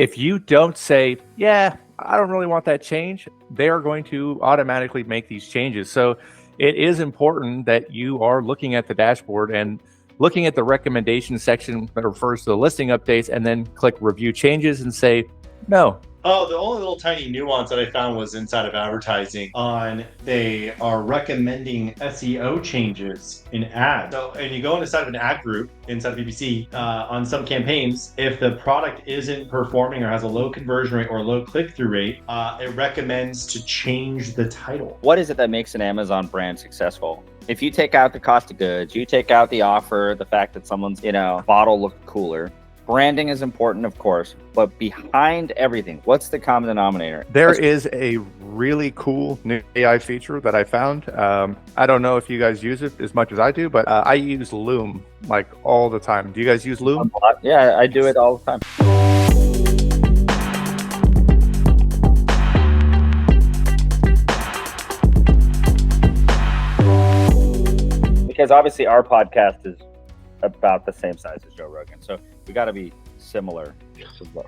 If you don't say, yeah, I don't really want that change, they are going to automatically make these changes. So it is important that you are looking at the dashboard and looking at the recommendation section that refers to the listing updates, and then click review changes and say, no. Oh, the only little tiny nuance that I found was inside of advertising on they are recommending SEO changes in ads. So, and you go inside of an ad group inside of BBC on some campaigns, if the product isn't performing or has a low conversion rate or low click-through rate, it recommends to change the title. What is it that makes an Amazon brand successful? If you take out the cost of goods, you take out the offer, the fact that someone's, bottle looked cooler. Branding is important, of course, but behind everything, what's the common denominator? There is a really cool new AI feature that I found. I don't know if you guys use it as much as I do, but I use Loom like all the time. Do you guys use Loom? Yeah, I do it all the time. Because obviously our podcast is about the same size as Joe Rogan, so we got to be similar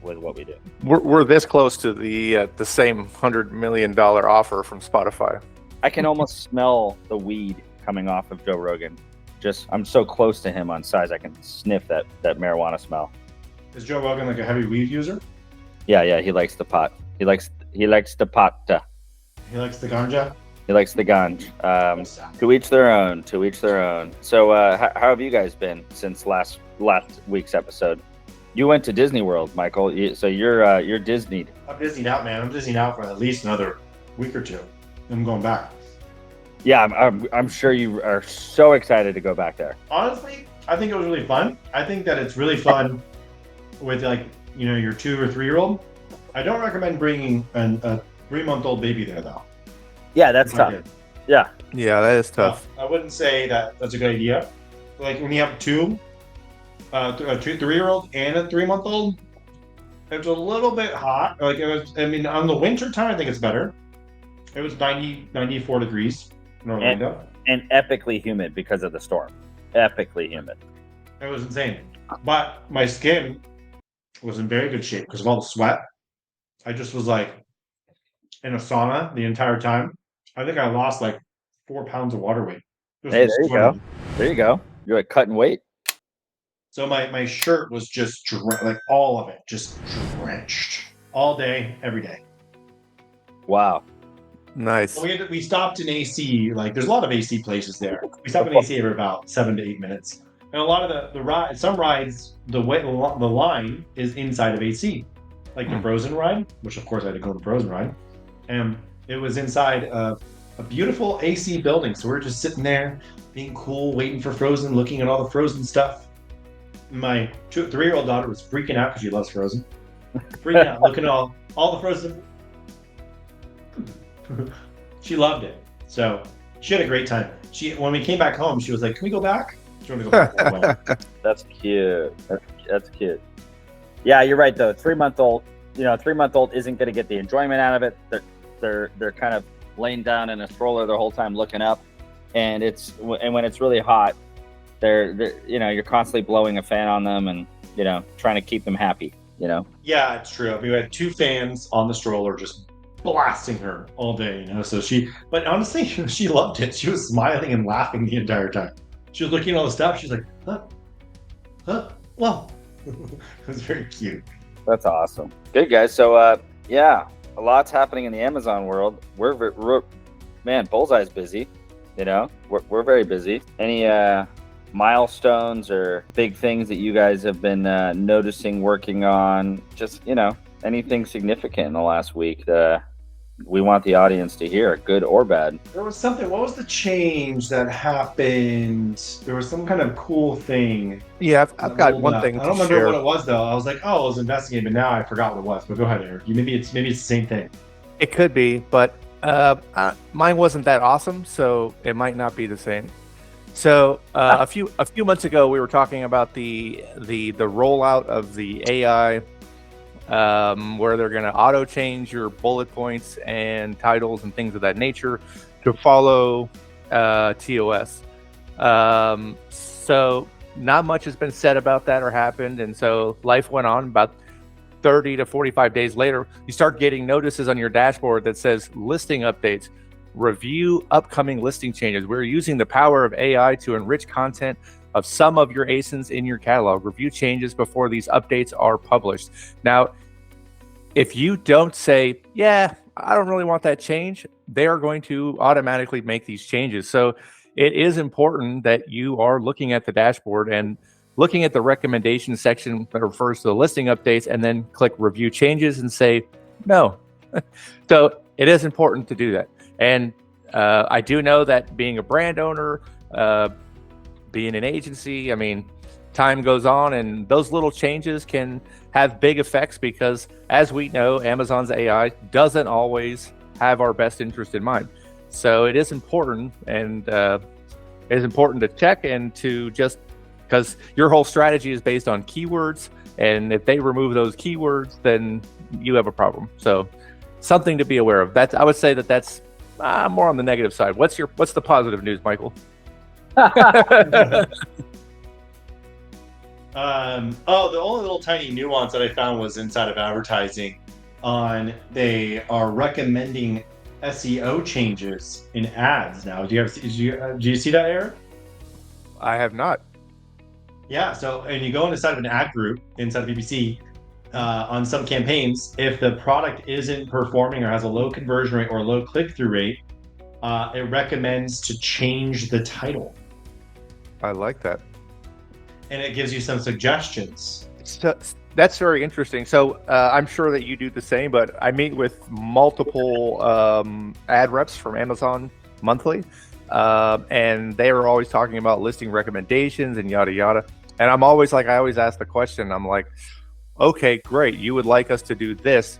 with what we do. We're this close to the same $100 million offer from Spotify. I can almost smell the weed coming off of Joe Rogan. I'm so close to him on size, I can sniff that marijuana smell. Is Joe Rogan like a heavy weed user? Yeah, he likes the pot. He likes the pot. He likes the ganja? He likes the ganj. To each their own. So how have you guys been since last week's episode? You went to Disney World, Michael. So you're Disneyed. I'm Disneyed out, man. I'm Disneyed out for at least another week or two. I'm going back. Yeah, I'm sure you are so excited to go back there. Honestly, I think it was really fun. I think that it's really fun with your 2 or 3 year old. I don't recommend bringing a 3-month-old baby there though. Yeah, that's tough. Yeah, that is tough. I wouldn't say that's a good idea. Like when you have a 3-year-old and a 3-month-old, it's a little bit hot. Like it was. I mean, on the winter time, I think it's better. It was 94 degrees in Orlando, and epically humid because of the storm. Epically humid. It was insane. But my skin was in very good shape because of all the sweat. I just was like in a sauna the entire time. I think I lost like 4 pounds of water weight. Hey, there you go. There you go. You're like cutting weight. So my shirt was just like all of it, just drenched all day, every day. Wow. Nice. So we stopped in AC. Like there's a lot of AC places there. We stopped in AC every about 7 to 8 minutes. And a lot of the rides, some rides, the line is inside of AC. Like the Frozen ride, which of course I had to go to the Frozen ride. And it was inside a beautiful AC building. So we're just sitting there, being cool, waiting for Frozen, looking at all the Frozen stuff. My 3-year-old daughter was freaking out because she loves Frozen. Freaking out, looking at all the Frozen. She loved it. So she had a great time. When we came back home, she was like, "Can we go back?" She wanted to go back. That's cute. That's cute. Yeah, you're right though. 3-month-old, 3-month-old isn't going to get the enjoyment out of it. They're kind of laying down in a stroller the whole time looking up, and when it's really hot, you're constantly blowing a fan on them and trying to keep them happy. Yeah, it's true. I mean, we had 2 fans on the stroller just blasting her all day. So but honestly, she loved it. She was smiling and laughing the entire time. She was looking at all the stuff. She's like, well. It was very cute. That's awesome. Good guys. So a lot's happening in the Amazon world. Man, Bullseye's busy. We're very busy. Any milestones or big things that you guys have been noticing, working on? Just anything significant in the last week that we want the audience to hear, good or bad. There was something. What was the change that happened? There was some kind of cool thing. Yeah, I've got one thing to share. I don't remember what it was though. I was like, I was investigating, but now I forgot what it was. But go ahead, Eric. Maybe it's the same thing. It could be, but mine wasn't that awesome, so it might not be the same. So a few months ago, we were talking about the rollout of the AI. Where they're going to auto change your bullet points and titles and things of that nature to follow TOS. So not much has been said about that or happened, and so life went on. About 30 to 45 days later, you start getting notices on your dashboard that says listing updates, review upcoming listing changes. We're using the power of AI to enrich content of some of your ASINs in your catalog. Review changes before these updates are published. Now, if you don't say, yeah, I don't really want that change, they are going to automatically make these changes. So it is important that you are looking at the dashboard and looking at the recommendation section that refers to the listing updates, and then click review changes and say no. So it is important to do that. And I do know that being a brand owner, being an agency, I mean, time goes on and those little changes can have big effects because, as we know, Amazon's AI doesn't always have our best interest in mind. So it is important, and it is important to check and to just, because your whole strategy is based on keywords, and if they remove those keywords, then you have a problem. So something to be aware of. That, I would say that's more on the negative side. What's the positive news, Michael? The only little tiny nuance that I found was inside of advertising. They are recommending SEO changes in ads now. Do you see that, Eric? I have not. Yeah. So, and you go inside of an ad group inside of BBC on some campaigns, if the product isn't performing or has a low conversion rate or low click-through rate, it recommends to change the title. I like that. And it gives you some suggestions. So, that's very interesting. So I'm sure that you do the same, but I meet with multiple ad reps from Amazon monthly, and they are always talking about listing recommendations and yada yada. And I'm always like, I always ask the question, I'm like, okay, great, you would like us to do this,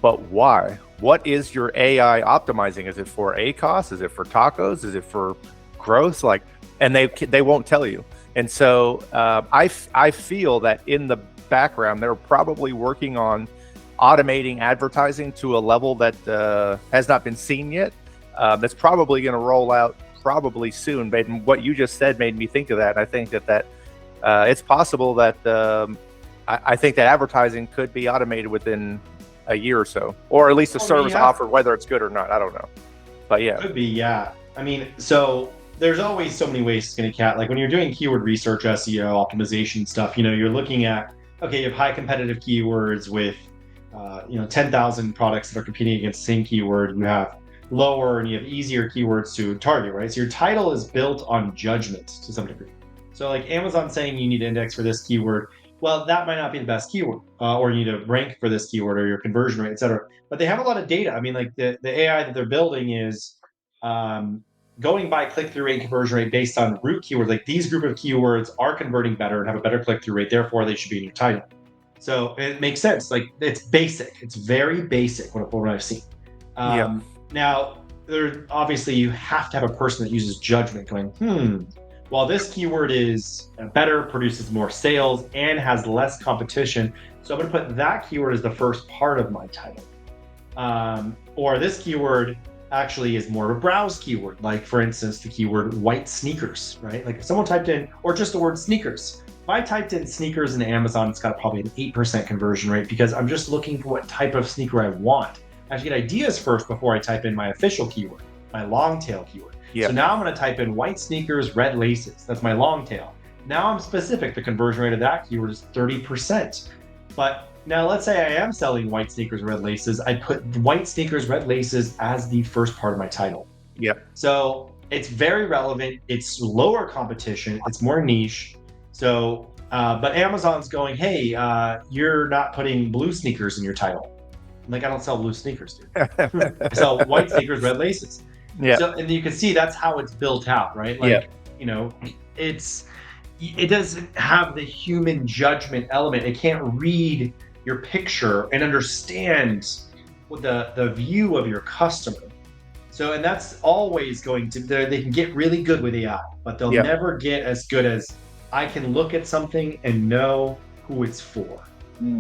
but why? What is your AI optimizing? Is it for ACOS? Is it for tacos? Is it for growth? Like, and they won't tell you. And so I feel that in the background, they're probably working on automating advertising to a level that has not been seen yet. That's probably going to roll out probably soon. But what you just said made me think of that. And I think that it's possible that I think that advertising could be automated within a year or so, or at least a service offered, whether it's good or not. I don't know. But yeah. Could be, yeah. I mean, so there's always so many ways to skin a cat. Like when you're doing keyword research, SEO, optimization stuff, you're looking at, okay, you have high competitive keywords with, 10,000 products that are competing against the same keyword. You have lower and you have easier keywords to target, right? So your title is built on judgment to some degree. So like Amazon saying you need to index for this keyword, well, that might not be the best keyword, or you need to rank for this keyword or your conversion rate, et cetera. But they have a lot of data. I mean, like the AI that they're building is going by click-through rate and conversion rate based on root keywords. Like these group of keywords are converting better and have a better click-through rate, therefore they should be in your title. So it makes sense. Like it's basic. It's very basic what I've seen. Now, obviously you have to have a person that uses judgment going, while this keyword is better, produces more sales, and has less competition, so I'm going to put that keyword as the first part of my title. Or this keyword actually is more of a browse keyword, like for instance, the keyword white sneakers, right? Like if someone typed in, or just the word sneakers. If I typed in sneakers in Amazon, it's got probably an 8% conversion rate because I'm just looking for what type of sneaker I want. I have to get ideas first before I type in my official keyword, my long tail keyword. Yep. So now I'm going to type in white sneakers, red laces. That's my long tail. Now I'm specific. The conversion rate of that keyword is 30%. But now let's say I am selling white sneakers, red laces. I put white sneakers, red laces as the first part of my title. Yep. So it's very relevant. It's lower competition. It's more niche. So, but Amazon's going, hey, you're not putting blue sneakers in your title. I'm like, I don't sell blue sneakers, dude. I sell white sneakers, red laces. Yeah. So, and you can see that's how it's built out, right? Like, it doesn't have the human judgment element. It can't read your picture and understand what the view of your customer. So, and that's always going to, they can get really good with AI, but they'll never get as good as I can look at something and know who it's for.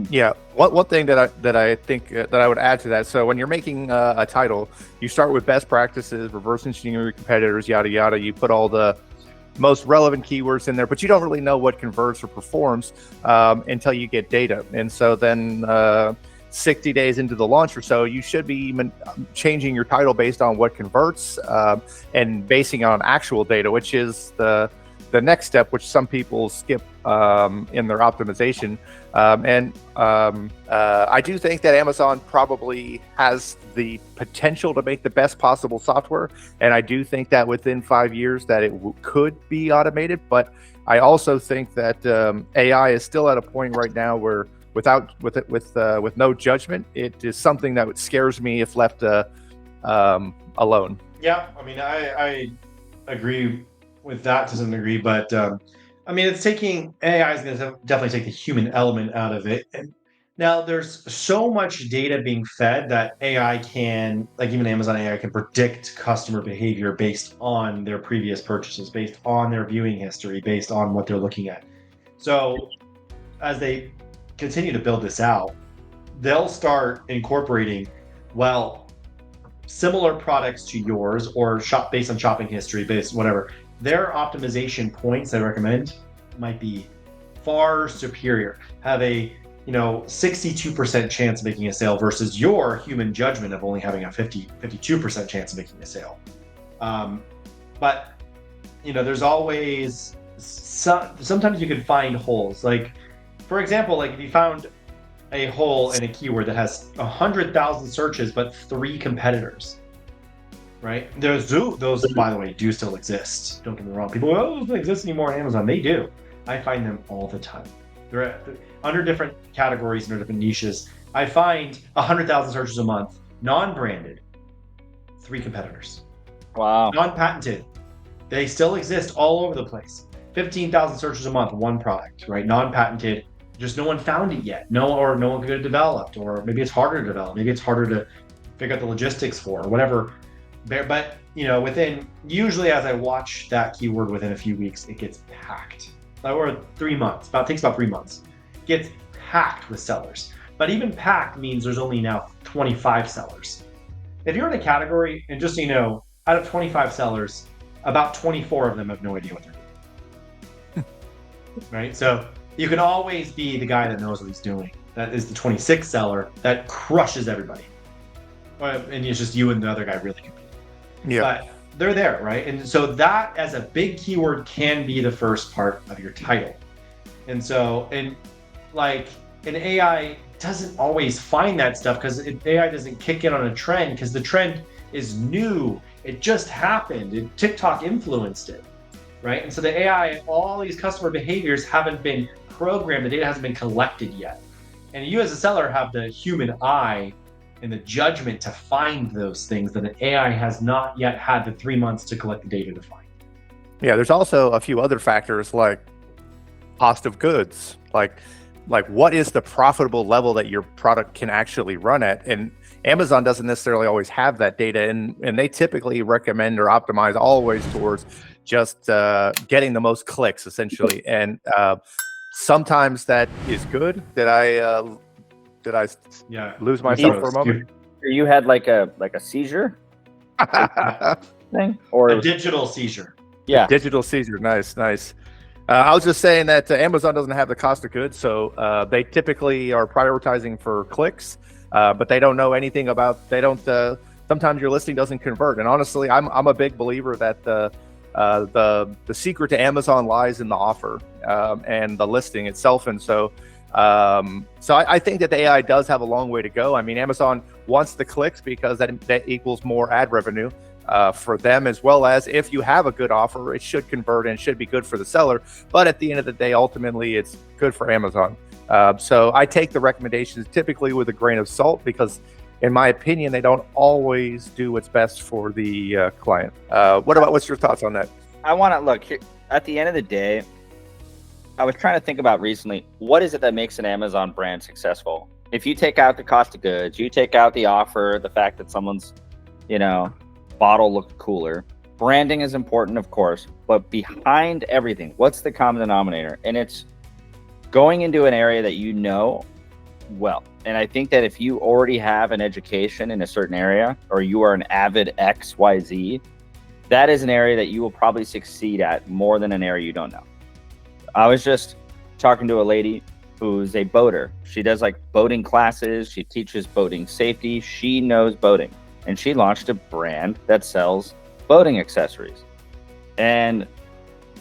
Yeah, one thing that I think that I would add to that. So when you're making a title, you start with best practices, reverse engineering your competitors, yada yada. You put all the most relevant keywords in there, but you don't really know what converts or performs until you get data. And so then 60 days into the launch or so, you should be even changing your title based on what converts and basing it on actual data, which is the next step, which some people skip in their optimization. I do think that Amazon probably has the potential to make the best possible software. And I do think that within 5 years that it could be automated. But I also think that AI is still at a point right now where with no judgment, it is something that scares me if left alone. Yeah, I mean, I agree with that to some degree, but I mean, it's taking AI is going to definitely take the human element out of it. And now there's so much data being fed that AI can, like even Amazon AI can predict customer behavior based on their previous purchases, based on their viewing history, based on what they're looking at. So as they continue to build this out, they'll start incorporating, well, similar products to yours or shop based on shopping history, based whatever. Their optimization points they recommend might be far superior. Have a 62% chance of making a sale versus your human judgment of only having a 52% chance of making a sale. But there's always sometimes you can find holes. Like for example, like if you found a hole in a keyword that has 100,000 searches but 3 competitors. Right? Those, by the way, do still exist. Don't get me wrong. People go, don't exist anymore on Amazon. They do. I find them all the time. They're under different categories, under different niches. I find 100,000 searches a month, non-branded, 3 competitors. Wow. Non-patented. They still exist all over the place. 15,000 searches a month, 1 product, right? Non-patented. Just no one found it yet. No one could have developed, or maybe it's harder to develop. Maybe it's harder to figure out the logistics for, or whatever. But within, usually as I watch that keyword within a few weeks, it gets packed. Or 3 months, takes about 3 months. Gets packed with sellers. But even packed means there's only now 25 sellers. If you're in a category, and just so you know, out of 25 sellers, about 24 of them have no idea what they're doing. Right? So you can always be the guy that knows what he's doing. That is the 26th seller that crushes everybody. And it's just you and the other guy really compete. Yeah. But they're there, right? And so that as a big keyword can be the first part of your title. And so, an AI doesn't always find that stuff because AI doesn't kick in on a trend because the trend is new. It just happened. TikTok influenced it, right? And so the AI, all these customer behaviors haven't been programmed. The data hasn't been collected yet. And you as a seller have the human eye and the judgment to find those things that an AI has not yet had the 3 months to collect the data to find. Yeah, there's also a few other factors like cost of goods, like what is the profitable level that your product can actually run at? And Amazon doesn't necessarily always have that data, and they typically recommend or optimize always towards just getting the most clicks, essentially. And sometimes that is good. Did I lose myself for a moment? You had like a seizure thing, or a digital seizure? Yeah, digital seizure. Nice. I was just saying that Amazon doesn't have the cost of goods, so they typically are prioritizing for clicks, but they don't know anything about. They don't. Sometimes your listing doesn't convert, and honestly, I'm a big believer that the secret to Amazon lies in the offer and the listing itself, and so. So I think that the AI does have a long way to go. I mean, Amazon wants the clicks because that equals more ad revenue for them, as well as if you have a good offer, it should convert and should be good for the seller. But at the end of the day, ultimately, it's good for Amazon. So I take the recommendations typically with a grain of salt because, in my opinion, they don't always do what's best for the client. What's your thoughts on that? I want to look here, at the end of the day. I was trying to think about recently, what is it that makes an Amazon brand successful? If you take out the cost of goods, you take out the offer, the fact that someone's, bottle looked cooler. Branding is important, of course, but behind everything, what's the common denominator? And it's going into an area that you know well. And I think that if you already have an education in a certain area, or you are an avid XYZ, that is an area that you will probably succeed at more than an area you don't know. I was just talking to a lady who's a boater. She does like boating classes. She teaches boating safety. She knows boating. And she launched a brand that sells boating accessories. And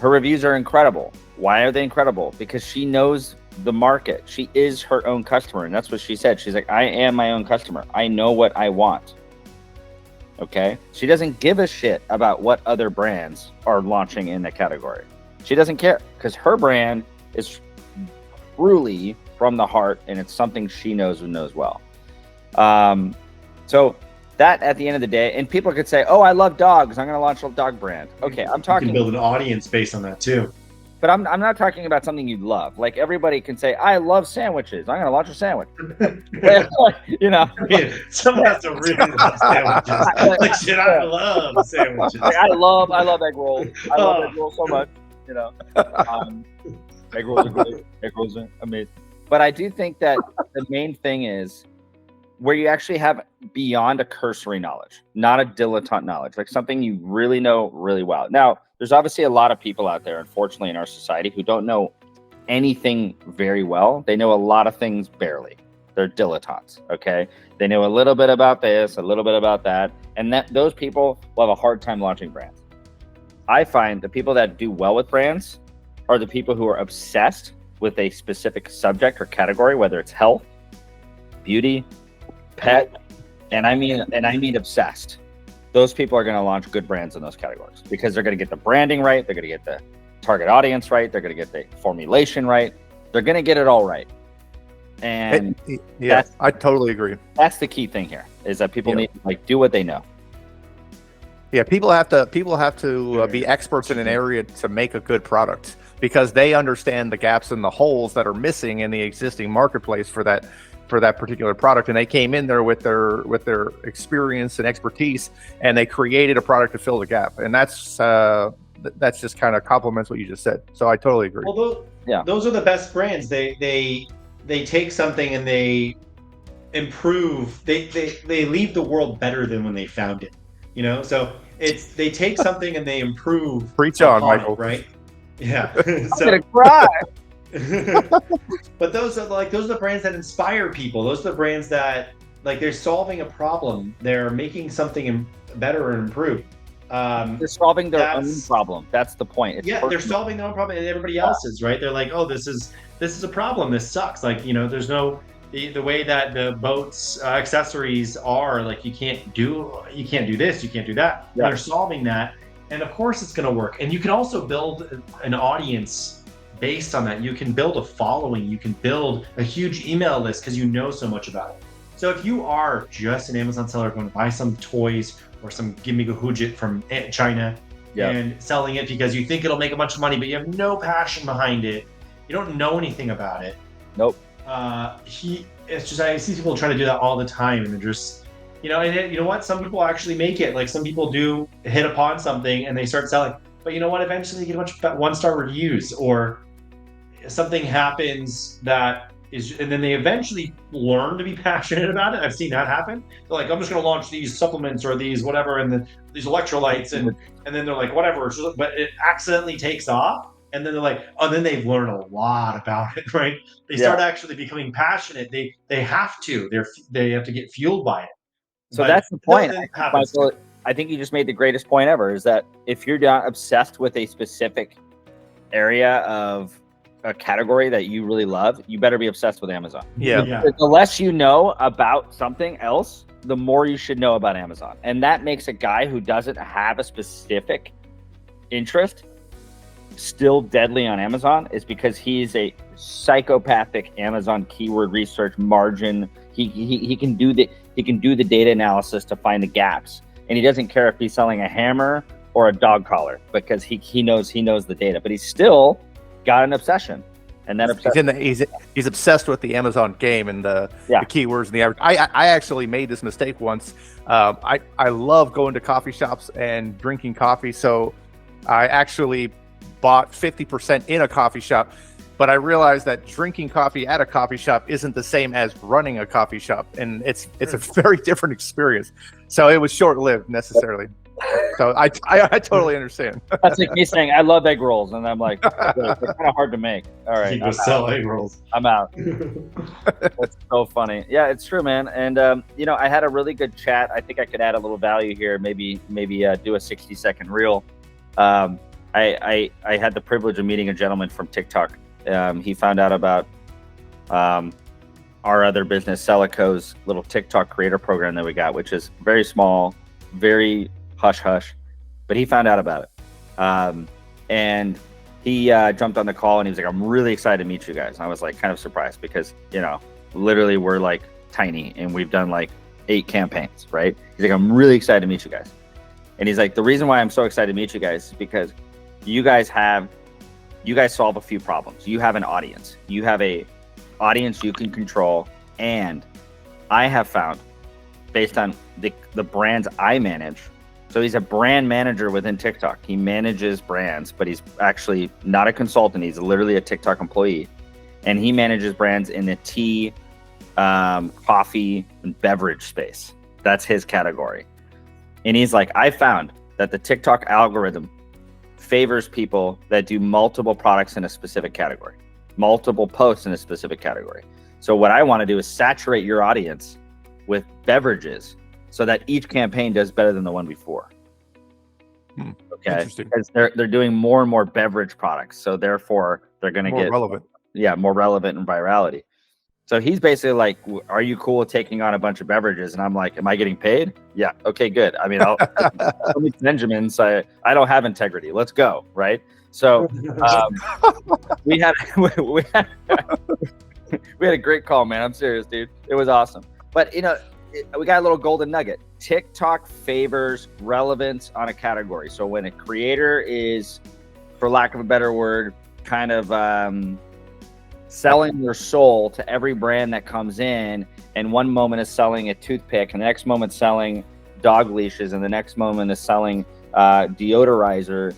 her reviews are incredible. Why are they incredible? Because she knows the market. She is her own customer. And that's what she said. She's like, I am my own customer. I know what I want. Okay. She doesn't give a shit about what other brands are launching in the category. She doesn't care because her brand is truly from the heart and it's something she knows and knows well. So that at the end of the day, and people could say, oh, I love dogs. I'm going to launch a dog brand. Okay. I'm talking. You can build an audience based on that too. But I'm not talking about something you love. Like everybody can say, I love sandwiches. I'm going to launch a sandwich. You know, someone has to really love sandwiches. Like shit, I love sandwiches. Like, I love egg rolls. I love egg rolls so much. You know, egg rolls are great. Egg rolls are amazing. But I do think that the main thing is where you actually have beyond a cursory knowledge, not a dilettante knowledge, like something you really know really well. Now, there's obviously a lot of people out there, unfortunately, in our society who don't know anything very well. They know a lot of things barely. They're dilettantes, okay? They know a little bit about this, a little bit about that, and that those people will have a hard time launching brands. I find the people that do well with brands are the people who are obsessed with a specific subject or category, whether it's health, beauty, pet, and I mean obsessed. Those people are going to launch good brands in those categories because they're going to get the branding right. They're going to get the target audience right. They're going to get the formulation right. They're going to get it all right. And yeah, I totally agree. That's the key thing here is that people need to like do what they know. Yeah, people have to be experts in an area to make a good product because they understand the gaps and the holes that are missing in the existing marketplace for that particular product, and they came in there with their experience and expertise, and they created a product to fill the gap, and that's just kind of complements what you just said. So I totally agree. Well, those are the best brands. They take something and they improve. They leave the world better than when they found it. You know, so they take something and they improve. Preach on, Michael. Right? Yeah. I'm gonna cry. But those are the brands that inspire people. Those are the brands that like they're solving a problem. They're making something better and improved. They're solving their own problem. That's the point. They're solving their own problem and everybody else's, right? They're like, oh, this is a problem. This sucks. Like, you know, there's no the way that the boats accessories are. Like, you can't do this, you can't do that. Yeah. They're solving that, and of course, it's going to work. And you can also build an audience based on that. You can build a following. You can build a huge email list because you know so much about it. So if you are just an Amazon seller going to buy some toys or some gimme hujit from China and selling it because you think it'll make a bunch of money, but you have no passion behind it, you don't know anything about it. Nope. It's just I see people trying to do that all the time, and they're just, you know, and you know what? Some people actually make it. Like some people do hit upon something and they start selling, but you know what? Eventually, they get a bunch of one-star reviews or something happens that is, and then they eventually learn to be passionate about it. I've seen that happen. They're like, I'm just going to launch these supplements or these whatever, and then these electrolytes, and then they're like, whatever. But it accidentally takes off, and then they're like, oh, then they've learned a lot about it, right? They start actually becoming passionate. They have to. They have to get fueled by it. So that's the point. Michael, I think you just made the greatest point ever. Is that if you're not obsessed with a specific area of a category that you really love, you better be obsessed with Amazon. Yeah. The less you know about something else, the more you should know about Amazon. And that makes a guy who doesn't have a specific interest still deadly on Amazon, is because he's a psychopathic Amazon keyword research margin. He can do the data analysis to find the gaps. And he doesn't care if he's selling a hammer or a dog collar because he knows the data, but he's still got an obsession, and that he's obsessed with the Amazon game and the keywords and the average. I actually made this mistake once. I love going to coffee shops and drinking coffee, so I actually bought 50% in a coffee shop, but I realized that drinking coffee at a coffee shop isn't the same as running a coffee shop, and it's a very different experience. So it was short-lived necessarily. So I totally understand. That's like me saying I love egg rolls, and I'm like, they're kind of hard to make. All right, You go sell egg rolls. I'm out. That's so funny. Yeah, it's true, man. And I had a really good chat. I think I could add a little value here. Maybe do a 60-second reel. I had the privilege of meeting a gentleman from TikTok. He found out about our other business, Celico's little TikTok creator program that we got, which is very small, very hush hush, but he found out about it. And he jumped on the call and he was like, I'm really excited to meet you guys. And I was like kind of surprised because, literally we're like tiny and we've done like 8 campaigns, right? He's like, I'm really excited to meet you guys. And he's like, the reason why I'm so excited to meet you guys is because you guys solve a few problems. You have an audience. You have a audience you can control. And I have found, based on the brands I manage, so he's a brand manager within TikTok. He manages brands, but he's actually not a consultant. He's literally a TikTok employee. And he manages brands in the tea, coffee, and beverage space. That's his category. And he's like, I found that the TikTok algorithm favors people that do multiple products in a specific category, multiple posts in a specific category. So what I want to do is saturate your audience with beverages so that each campaign does better than the one before. Okay. Because they're doing more and more beverage products. So therefore they're going to get relevant. Yeah, more relevant and virality. So he's basically like, are you cool with taking on a bunch of beverages? And I'm like, am I getting paid? Yeah. Okay, good. I mean, I'll Benjamin say, I don't have integrity. Let's go. Right. So we had a great call, man. I'm serious, dude. It was awesome. But, we got a little golden nugget. TikTok favors relevance on a category. So when a creator is, for lack of a better word, kind of selling their soul to every brand that comes in, and one moment is selling a toothpick, and the next moment selling dog leashes, and the next moment is selling deodorizer,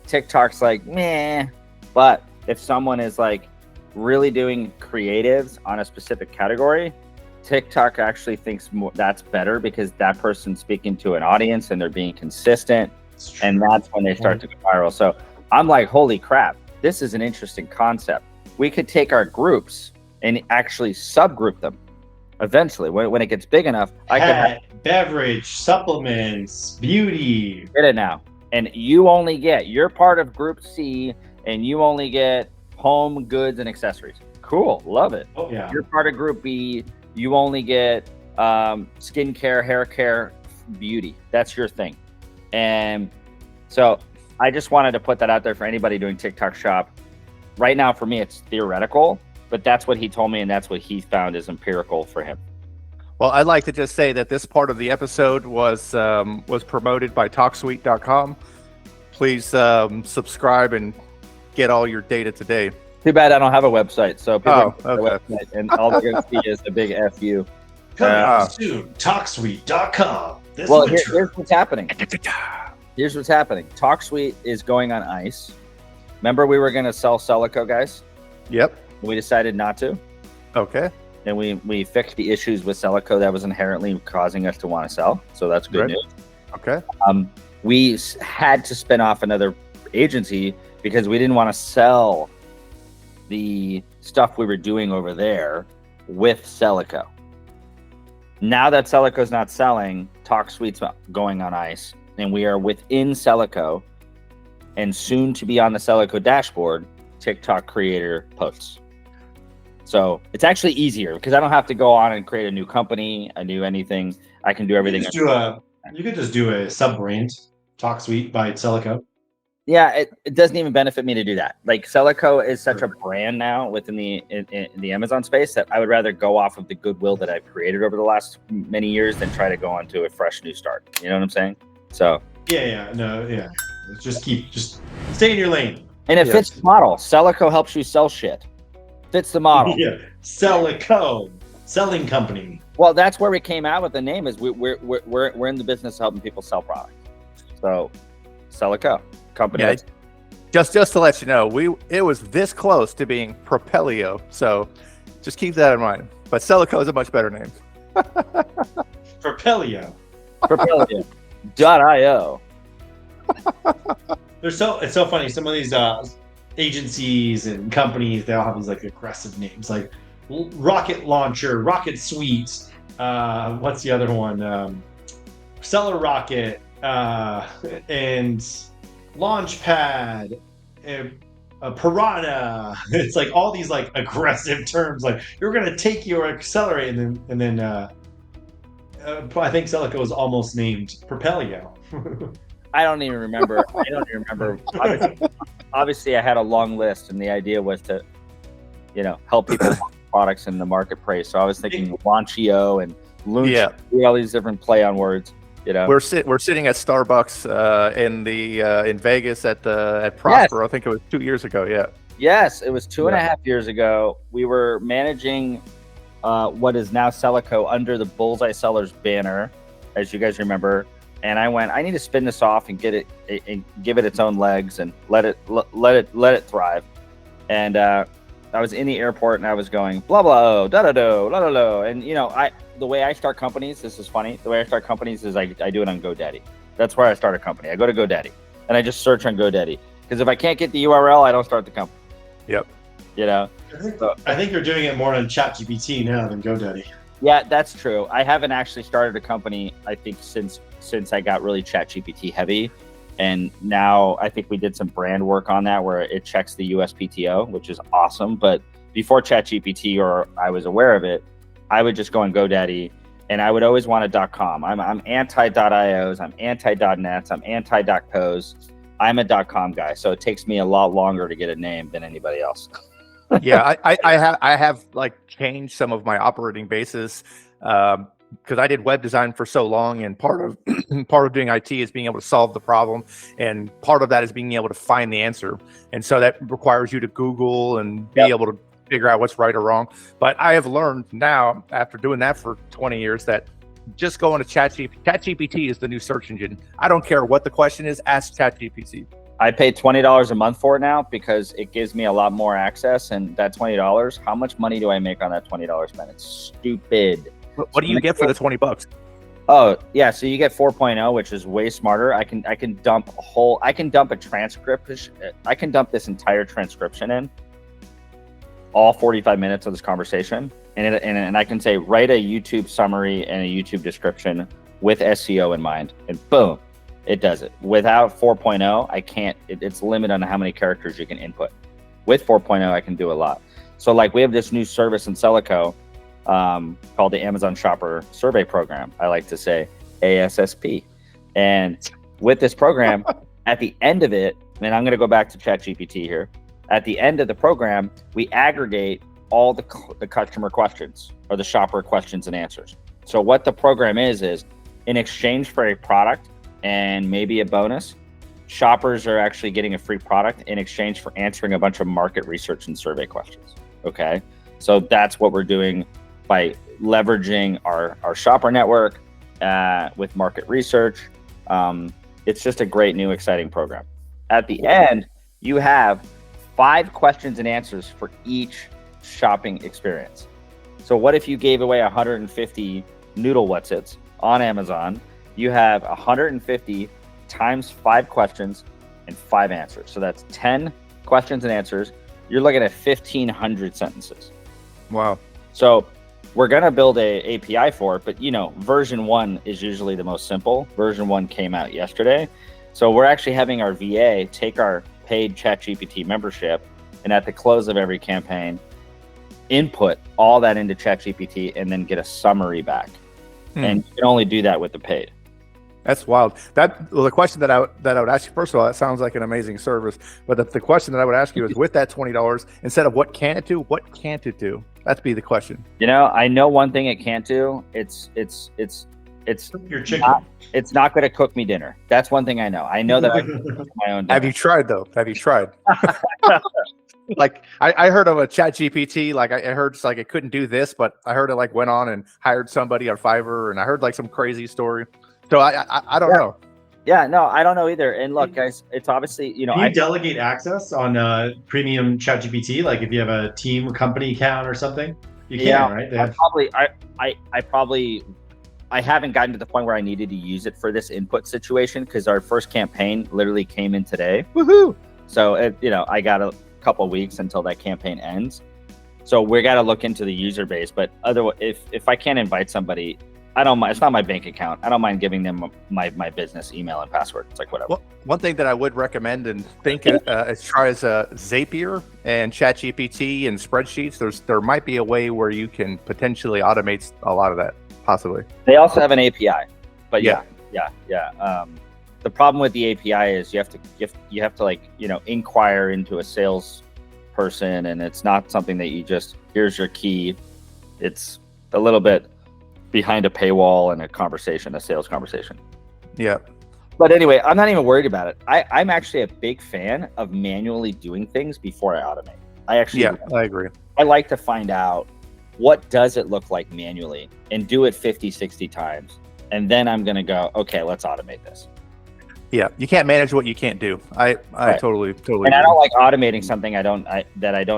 TikTok's like, meh. But if someone is like really doing creatives on a specific category, TikTok actually thinks that's better because that person's speaking to an audience and they're being consistent, and that's when they start to go viral. So I'm like, holy crap, this is an interesting concept. We could take our groups and actually subgroup them eventually when it gets big enough. I could have beverage, supplements, beauty. Get it now. And you're part of group C, and you only get home goods and accessories. Cool. Love it. Oh yeah. You're part of group B. You only get skincare, hair care, beauty. That's your thing. And so I just wanted to put that out there for anybody doing TikTok shop. Right now, for me, it's theoretical, but that's what he told me, and that's what he found is empirical for him. Well, I'd like to just say that this part of the episode was promoted by TalkSuite.com. Please subscribe and get all your data today. Too bad I don't have a website, so people okay. Website, and all they're going to see is a big FU. Coming soon, TalkSuite.com. Well, here's what's happening. Here's what's happening. TalkSuite is going on ice. Remember we were going to sell Celico, guys? Yep. We decided not to. Okay. And we fixed the issues with Celico that was inherently causing us to want to sell. So that's good news. Okay. We had to spin off another agency because we didn't want to sell the stuff we were doing over there with Celico. Now that Celico's not selling, TalkSuite's going on ice, and we are within Celico and soon to be on the Celico dashboard, TikTok creator posts. So it's actually easier because I don't have to go on and create a new company, a new anything. I can do everything. You could just do a sub-brand, TalkSuite by Celico. Yeah, it doesn't even benefit me to do that. Like Celico is such a brand now within the Amazon space that I would rather go off of the goodwill that I've created over the last many years than try to go onto a fresh new start. You know what I'm saying? So Yeah. Just stay in your lane. And it fits the model. Celico helps you sell shit. Fits the model. Yeah, Celico, selling company. Well, that's where we came out with the name. Is we're in the business of helping people sell products. So, Celico company. Yeah, just to let you know, it was this close to being Propelio. So, just keep that in mind. But Celico is a much better name. Propelio. Propelio.io. It's so funny. Some of these agencies and companies, they all have these like aggressive names, like Rocket Launcher, Rocket Suite. What's the other one? Seller Rocket and Launchpad. Piranha. It's like all these like aggressive terms. Like you're gonna take your accelerate, and then I think Celica was almost named Propelio. I don't even remember. Obviously, I had a long list, and the idea was to, help people launch products in the marketplace. So I was thinking Launchio and Launch, all these different play on words. We're sitting at Starbucks in Vegas at Prosper. Yes. I think it was 2 years ago. Yeah. Yes, it was 2.5 years ago. We were managing what is now Celico under the Bullseye Sellers banner, as you guys remember. And I need to spin this off and get it and give it its own legs and let it thrive. And I was in the airport and I was going blah blah da da do la la la. And the way I start companies, this is funny. The way I start companies is I do it on GoDaddy. That's where I start a company. I go to GoDaddy and I just search on GoDaddy, because if I can't get the URL, I don't start the company. Yep. I think you're doing it more on ChatGPT now than GoDaddy. Yeah, that's true. I haven't actually started a company, I think, since I got really ChatGPT heavy. And now I think we did some brand work on that where it checks the USPTO, which is awesome. But before ChatGPT, or I was aware of it, I would just go on GoDaddy, and I would always want a .com. I'm anti.ios, I'm anti.nets, I'm anti.cos. I'm a .com guy, so it takes me a lot longer to get a name than anybody else. Yeah, I have like changed some of my operating basis because I did web design for so long, and part of doing IT is being able to solve the problem, and part of that is being able to find the answer, and so that requires you to Google and be able to figure out what's right or wrong. But I have learned now, after doing that for 20 years, that just going to ChatGPT is the new search engine. I don't care what the question is, ask ChatGPT. I pay $20 a month for it now because it gives me a lot more access. And that $20, how much money do I make on that $20 spent? It's stupid. What do you get for the $20? Oh yeah, so you get 4.0, which is way smarter. I can dump a transcript. I can dump this entire transcription in, all 45 minutes of this conversation, and I can say, write a YouTube summary and a YouTube description with SEO in mind, and boom, it does it. Without 4.0, I can't. It's limited on how many characters you can input. With 4.0, I can do a lot. So like we have this new service in Celico called the Amazon Shopper Survey Program. I like to say ASSP. And with this program, at the end of it, and I'm going to go back to ChatGPT here. At the end of the program, we aggregate all the customer questions, or the shopper questions and answers. So what the program is in exchange for a product and maybe a bonus, shoppers are actually getting a free product in exchange for answering a bunch of market research and survey questions. Okay. So that's what we're doing by leveraging our shopper network with market research. It's just a great new exciting program. At the end, you have 5 questions and answers for each shopping experience. So what if you gave away 150 noodle whatsits on Amazon? You have 150 times 5 questions and 5 answers. So that's 10 questions and answers. You're looking at 1,500 sentences. Wow. So we're going to build a API for it, but version 1 is usually the most simple. Version 1 came out yesterday. So we're actually having our VA take our paid ChatGPT membership, and at the close of every campaign, input all that into ChatGPT and then get a summary back. And you can only do that with the paid. That's wild. The question that I would ask you, first of all, that sounds like an amazing service. But the question that I would ask you is, with that $20, instead of what can it do, what can't it do? That'd be the question. I know one thing it can't do. It's your chicken. It's not going to cook me dinner. That's one thing I know. I know that I can cook my own dinner. Have you tried though? Have you tried? Like I heard of a ChatGPT. Like I heard it's like it couldn't do this, but I heard it like went on and hired somebody on Fiverr, and I heard like some crazy story. So I don't know. Yeah, no, I don't know either. And look, guys, it's obviously Can you delegate access on premium ChatGPT? Like if you have a team, company account or something, you can, right? I haven't gotten to the point where I needed to use it for this input situation because our first campaign literally came in today. Woohoo! So I got a couple weeks until that campaign ends. So we got to look into the user base. But otherwise, if I can't invite somebody, I don't mind. It's not my bank account. I don't mind giving them my business email and password. It's like whatever. Well, one thing that I would recommend and think is try as Zapier and ChatGPT and spreadsheets. There might be a way where you can potentially automate a lot of that, possibly. They also have an API, but Yeah. The problem with the API is you have to inquire into a sales person, and it's not something that you just here's your key. It's a little bit behind a paywall and a sales conversation. Yeah. But anyway, I'm not even worried about it. I'm actually a big fan of manually doing things before I automate. I agree. I like to find out what does it look like manually and do it 50, 60 times. And then I'm going to go, okay, let's automate this. Yeah. You can't manage what you can't do. I Right. totally And agree. I don't like automating something I don't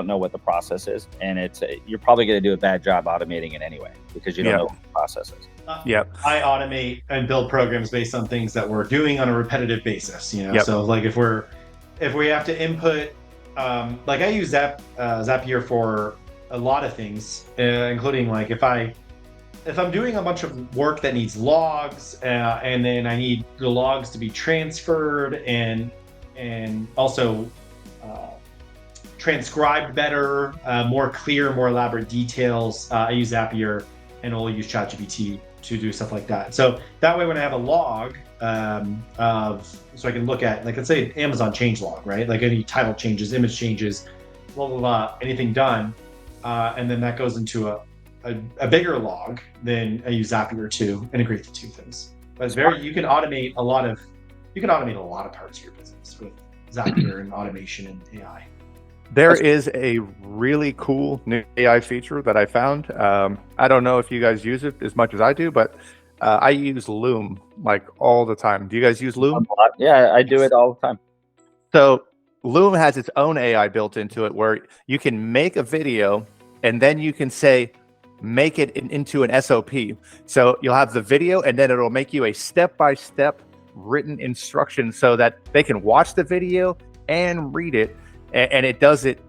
know what the process is. And you're probably going to do a bad job automating it anyway because you don't know what the process is. I automate and build programs based on things that we're doing on a repetitive basis. Yep. So like if we have to input, like I use Zapier for a lot of things, including like if I'm doing a bunch of work that needs logs, and then I need the logs to be transferred and also transcribed better, more clear, more elaborate details. I use Zapier, and we'll use ChatGPT to do stuff like that. So that way, when I have a log so I can look at, like, let's say Amazon change log, right? Like any title changes, image changes, blah blah blah, anything done, and then that goes into a bigger log. Then I use Zapier to integrate the two things. But it's you can automate a lot of parts of your business with Zapier and automation and AI. There is a really cool new AI feature that I found. I don't know if you guys use it as much as I do, but I use Loom like all the time. Do you guys use Loom? Yeah, I do it all the time. So Loom has its own AI built into it where you can make a video and then you can say, make it into an SOP. So you'll have the video and then it'll make you a step-by-step written instruction so that they can watch the video and read it. And it does it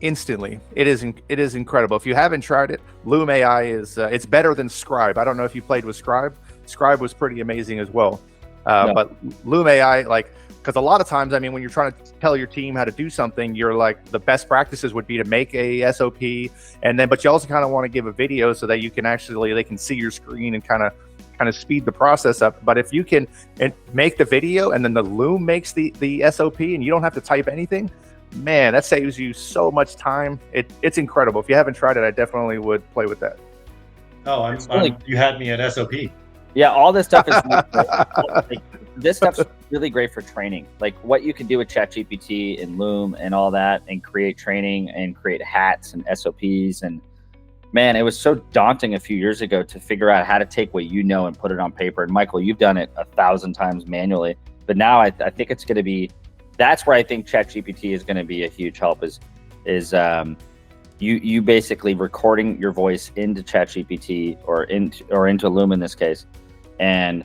instantly. It is incredible. If you haven't tried it, Loom AI is it's better than Scribe. I don't know if you played with Scribe. Scribe was pretty amazing as well. But Loom AI, because a lot of times, I mean, when you're trying to tell your team how to do something, you're like, the best practices would be to make a SOP, but you also kind of want to give a video so that you can they can see your screen and kind of speed the process up. But if you can make the video and then the Loom makes the SOP and you don't have to type anything, man, that saves you so much time. It's incredible. If you haven't tried it, I definitely would play with that. Oh, you had me at SOP. Yeah, all this stuff is this stuff's really great for training. Like what you can do with ChatGPT and Loom and all that, and create training and create hats and SOPs. And man, it was so daunting a few years ago to figure out how to take what you know and put it on paper. And Michael, you've done it 1,000 times manually, but now I think it's going to be. That's where I think ChatGPT is going to be a huge help. Is you basically recording your voice into ChatGPT or into Loom in this case, and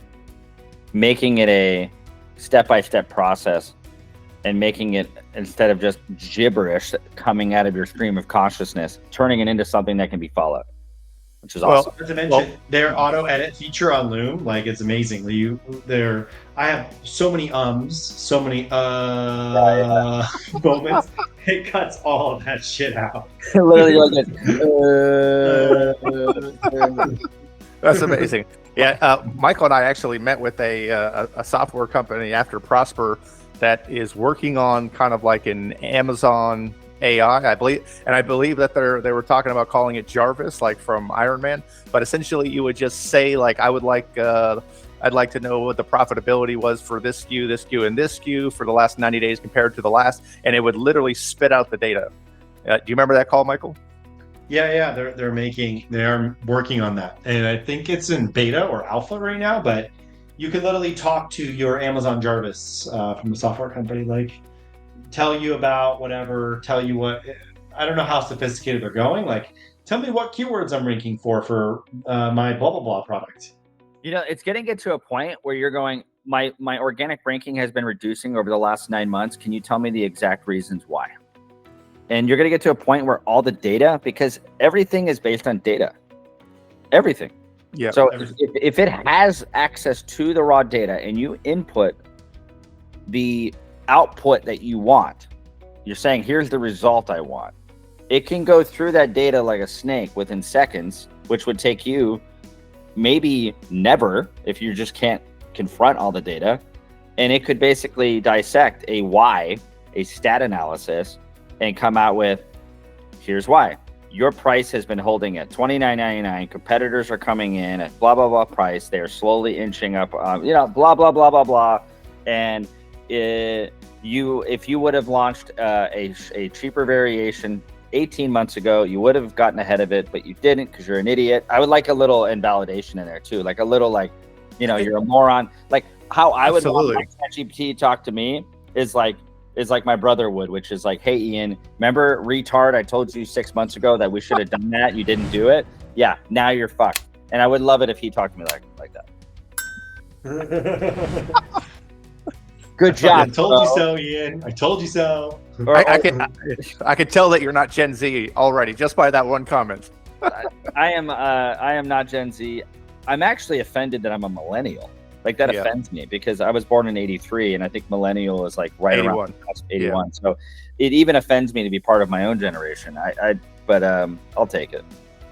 making it a step-by-step process, and making it, instead of just gibberish coming out of your stream of consciousness, turning it into something that can be followed, which is awesome. Not to mention their auto edit feature on Loom, like it's amazing. I have so many so many moments. It cuts all of that shit out. Literally like That's amazing. Yeah, Michael and I actually met with a software company after Prosper that is working on kind of like an Amazon AI, I believe, and I believe that they were talking about calling it Jarvis, like from Iron Man. But essentially, you would just say like, I'd like to know what the profitability was for this SKU, and this SKU for the last 90 days compared to the last, and it would literally spit out the data. Do you remember that call, Michael? Yeah, they are working on that, and I think it's in beta or alpha right now. But you can literally talk to your Amazon Jarvis from the software company, like tell you about whatever, tell you what. I don't know how sophisticated they're going. Like, tell me what keywords I'm ranking for my blah blah blah product. It's getting to a point where you're going, my organic ranking has been reducing over the last 9 months. Can you tell me the exact reasons why? And you're going to get to a point where all the data, because everything is based on data. Everything. Yeah. So if it has access to the raw data and you input the output that you want, you're saying, here's the result I want. It can go through that data like a snake within seconds, which would take you maybe never if you just can't confront all the data. And it could basically dissect a why, a stat analysis, and come out with, here's why. Your price has been holding at $29.99. Competitors are coming in at blah, blah, blah price. They're slowly inching up, blah, blah, blah, blah, blah. And if you would have launched a cheaper variation 18 months ago, you would have gotten ahead of it, but you didn't because you're an idiot. I would like a little invalidation in there too. Like a little, you're a moron. Like how I would want my ChatGPT talk to me is like my brother would, which is like, hey, Ian, remember retard? I told you 6 months ago that we should have done that. You didn't do it. Yeah. Now you're fucked. And I would love it if he talked to me like that. Good job. I told you so, Ian. I told you so. I can tell that you're not Gen Z already just by that one comment. I am not Gen Z. I'm actually offended that I'm a millennial. Like that offends me because I was born in '83, and I think millennial is like right 81. around 81. Yeah. So it even offends me to be part of my own generation. But I'll take it.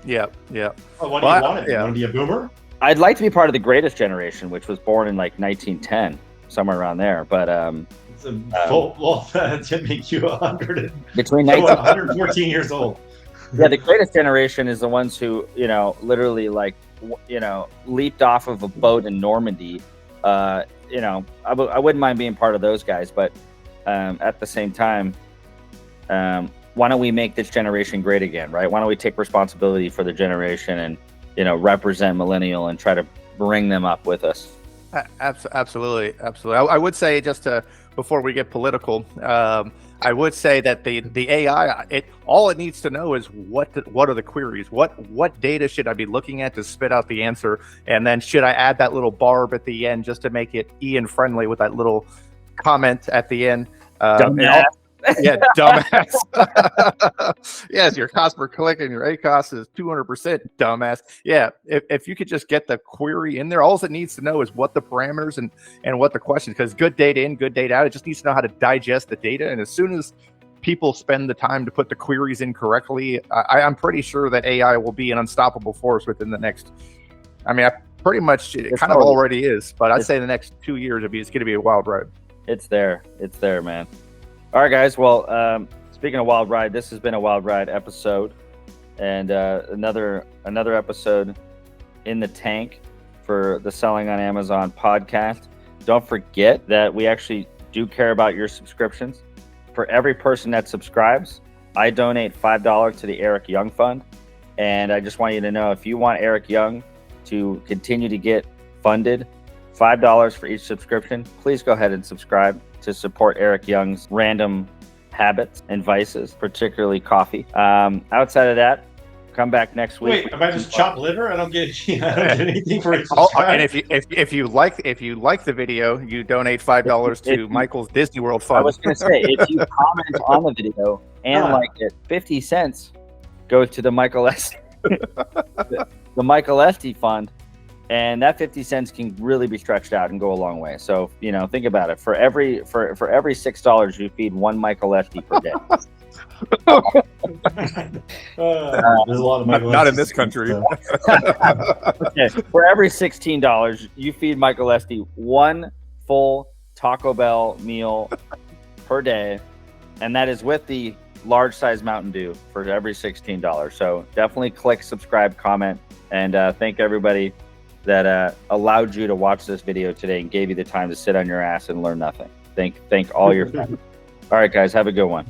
Yeah. Well, what do you want? You want to be a boomer? I'd like to be part of the greatest generation, which was born in like 1910, somewhere around there. But it's to make you 100 between 114 years old. Yeah, the greatest generation is the ones who literally leaped off of a boat in Normandy. I wouldn't mind being part of those guys, but at the same time, why don't we make this generation great again, right? Why don't we take responsibility for the generation and represent millennial and try to bring them up with us? Absolutely. I would say before we get political, I would say that the AI, all it needs to know is what are the queries, what data should I be looking at to spit out the answer, and then should I add that little barb at the end just to make it Ian friendly with that little comment at the end. Yeah, dumbass. Yes, your cost per click and your ACOS is 200%, dumbass. Yeah, if you could just get the query in there, all it needs to know is what the parameters and what the question, because good data in, good data out, it just needs to know how to digest the data. And as soon as people spend the time to put the queries in correctly, I'm pretty sure that AI will be an unstoppable force within the next, pretty much it kind of already is, but I'd say the next 2 years it's going to be a wild ride. It's there, man. All right, guys. Well, speaking of wild ride, this has been a wild ride episode, and another episode in the tank for the Selling on Amazon podcast. Don't forget that we actually do care about your subscriptions. For every person that subscribes, I donate $5 to the Eric Young Fund, and I just want you to know, if you want Eric Young to continue to get funded, $5 for each subscription, please go ahead and subscribe to support Eric Young's random habits and vices, particularly coffee. Outside of that, come back next week. Wait, am I just chopped liver? I don't get anything for it. And if you like the video, you donate $5 to Michael's Disney World Fund. I was going to say, if you comment on the video and like it, 50 cents goes to the Michael Esty Fund. And that 50 cents can really be stretched out and go a long way. So, think about it. For every $6, you feed one Michael Esty per day. There's a lot of Michael not in this country. Okay. For every $16, you feed Michael Esty one full Taco Bell meal per day. And that is with the large size Mountain Dew for every $16. So definitely click, subscribe, comment, and thank everybody that allowed you to watch this video today and gave you the time to sit on your ass and learn nothing. Thank all your friends. All right, guys, have a good one.